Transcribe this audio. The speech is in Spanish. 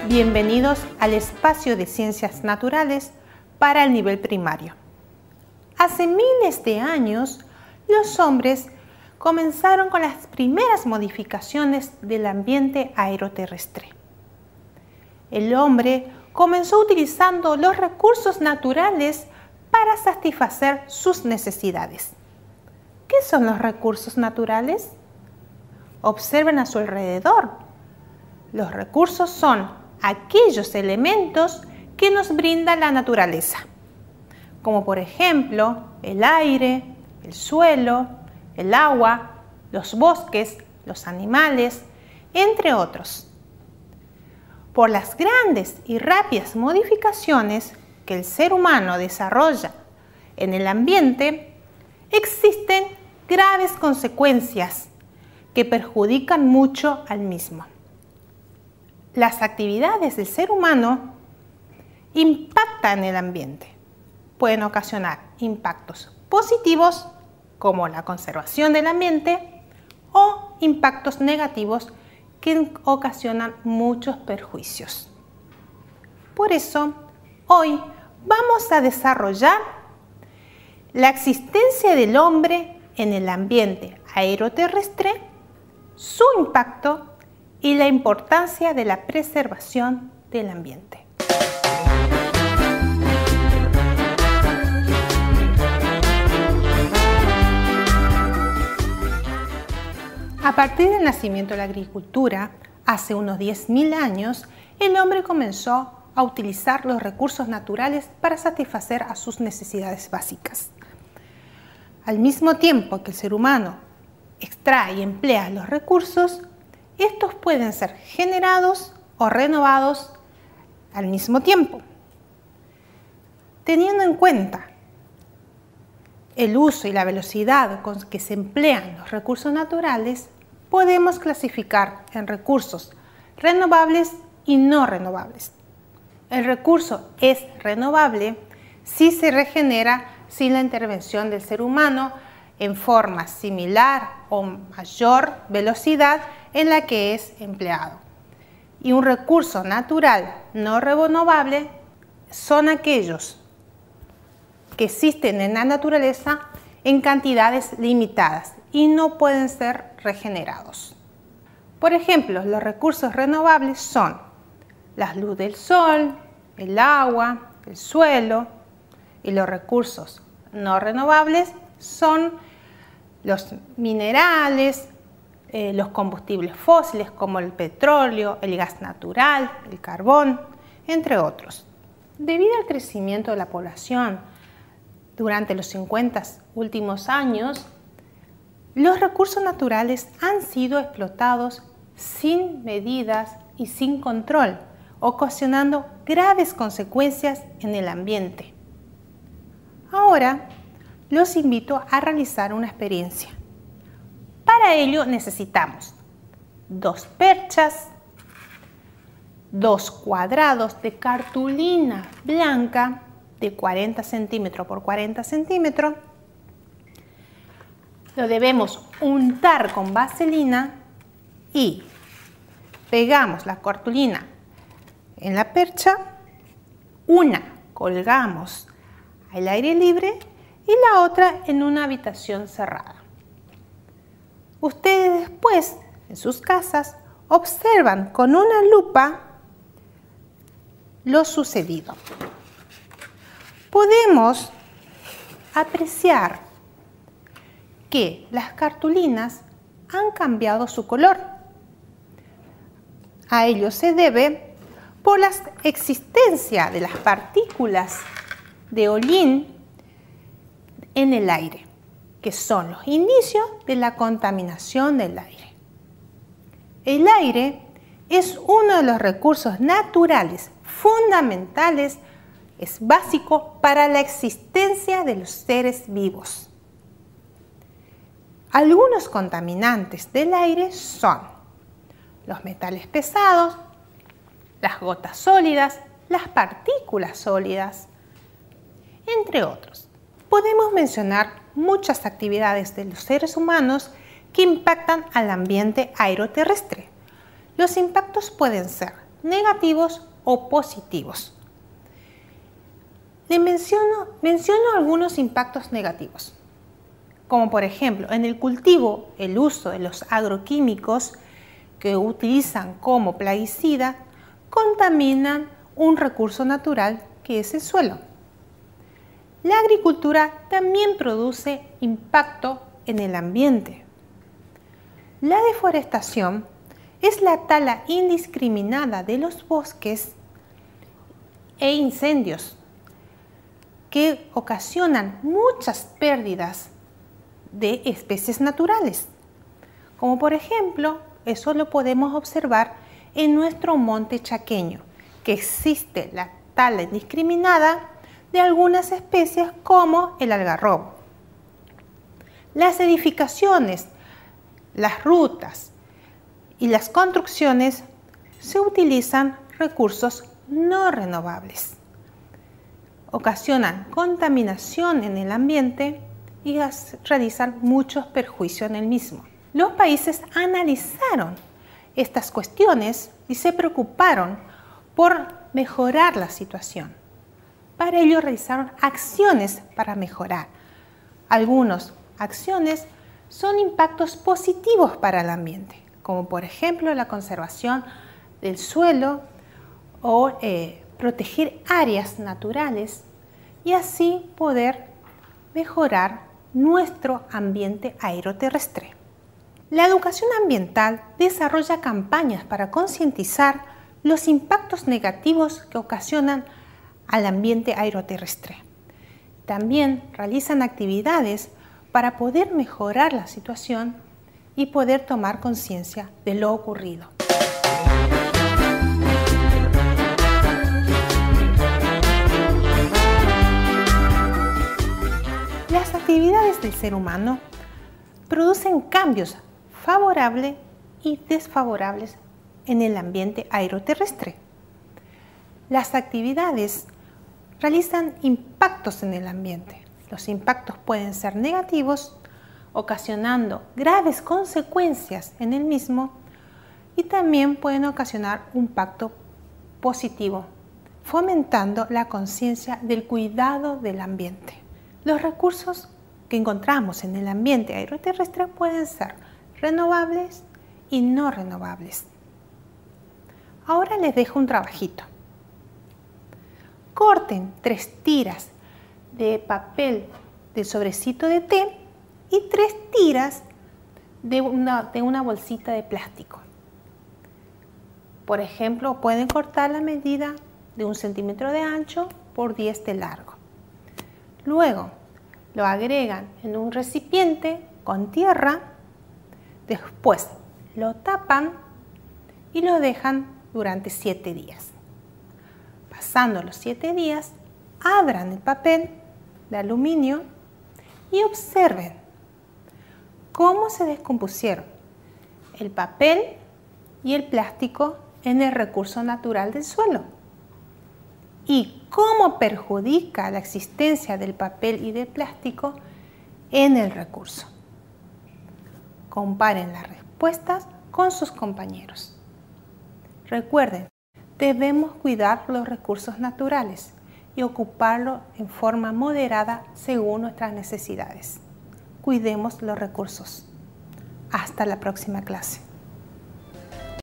Bienvenidos al espacio de Ciencias Naturales para el nivel primario. Hace miles de años, los hombres comenzaron con las primeras modificaciones del ambiente aeroterrestre. El hombre comenzó utilizando los recursos naturales para satisfacer sus necesidades. ¿Qué son los recursos naturales? Observen a su alrededor. Los recursos son aquellos elementos que nos brinda la naturaleza, como por ejemplo el aire, el suelo, el agua, los bosques, los animales, entre otros. Por las grandes y rápidas modificaciones que el ser humano desarrolla en el ambiente, existen graves consecuencias que perjudican mucho al mismo. Las actividades del ser humano impactan el ambiente. Pueden ocasionar impactos positivos, como la conservación del ambiente, o impactos negativos que ocasionan muchos perjuicios. Por eso, hoy vamos a desarrollar la existencia del hombre en el ambiente aeroterrestre, su impacto y la importancia de la preservación del ambiente. A partir del nacimiento de la agricultura, hace unos 10.000 años, el hombre comenzó a utilizar los recursos naturales para satisfacer a sus necesidades básicas. Al mismo tiempo que el ser humano extrae y emplea los recursos, estos pueden ser generados o renovados al mismo tiempo. Teniendo en cuenta el uso y la velocidad con que se emplean los recursos naturales, podemos clasificar en recursos renovables y no renovables. El recurso es renovable si se regenera sin la intervención del ser humano en forma similar o mayor velocidad en la que es empleado. Y un recurso natural no renovable son aquellos que existen en la naturaleza en cantidades limitadas y no pueden ser regenerados. Por ejemplo, los recursos renovables son la luz del sol, el agua, el suelo, y los recursos no renovables son los minerales, los combustibles fósiles como el petróleo, el gas natural, el carbón, entre otros. Debido al crecimiento de la población durante los 50 últimos años, los recursos naturales han sido explotados sin medidas y sin control, ocasionando graves consecuencias en el ambiente. Ahora los invito a realizar una experiencia. Para ello necesitamos 2 perchas, 2 cuadrados de cartulina blanca de 40 centímetros por 40 centímetros. Lo debemos untar con vaselina y pegamos la cartulina en la percha, una colgamos al aire libre y la otra en una habitación cerrada. Ustedes después, en sus casas, observan con una lupa lo sucedido. Podemos apreciar que las cartulinas han cambiado su color. A ello se debe por la existencia de las partículas de hollín en el aire, que son los inicios de la contaminación del aire. El aire es uno de los recursos naturales fundamentales, es básico para la existencia de los seres vivos. Algunos contaminantes del aire son los metales pesados, las gotas sólidas, las partículas sólidas, entre otros. Podemos mencionar muchas actividades de los seres humanos que impactan al ambiente aeroterrestre. Los impactos pueden ser negativos o positivos. Les menciono algunos impactos negativos, como por ejemplo en el cultivo el uso de los agroquímicos que utilizan como plaguicida contaminan un recurso natural que es el suelo. La agricultura también produce impacto en el ambiente. La deforestación es la tala indiscriminada de los bosques e incendios que ocasionan muchas pérdidas de especies naturales. Como por ejemplo, eso lo podemos observar en nuestro monte chaqueño, que existe la tala indiscriminada de algunas especies como el algarrobo. Las edificaciones, las rutas y las construcciones se utilizan recursos no renovables. Ocasionan contaminación en el ambiente y realizan muchos perjuicios en el mismo. Los países analizaron estas cuestiones y se preocuparon por mejorar la situación. Para ello realizaron acciones para mejorar. Algunas acciones son impactos positivos para el ambiente, como por ejemplo la conservación del suelo o proteger áreas naturales y así poder mejorar nuestro ambiente aeroterrestre. La educación ambiental desarrolla campañas para concientizar los impactos negativos que ocasionan al ambiente aeroterrestre. También realizan actividades para poder mejorar la situación y poder tomar conciencia de lo ocurrido. Las actividades del ser humano producen cambios favorables y desfavorables en el ambiente aeroterrestre. Las actividades realizan impactos en el ambiente. Los impactos pueden ser negativos, ocasionando graves consecuencias en el mismo, y también pueden ocasionar un impacto positivo, fomentando la conciencia del cuidado del ambiente. Los recursos que encontramos en el ambiente aeroterrestre pueden ser renovables y no renovables. Ahora les dejo un trabajito. Corten 3 tiras de papel de sobrecito de té y 3 tiras de una bolsita de plástico. Por ejemplo, pueden cortar la medida de 1 centímetro de ancho por 10 de largo. Luego lo agregan en un recipiente con tierra, después lo tapan y lo dejan durante 7 días. Pasando los 7 días, abran el papel de aluminio y observen cómo se descompusieron el papel y el plástico en el recurso natural del suelo y cómo perjudica la existencia del papel y del plástico en el recurso. Comparen las respuestas con sus compañeros. Recuerden, debemos cuidar los recursos naturales y ocuparlos en forma moderada según nuestras necesidades. Cuidemos los recursos. Hasta la próxima clase.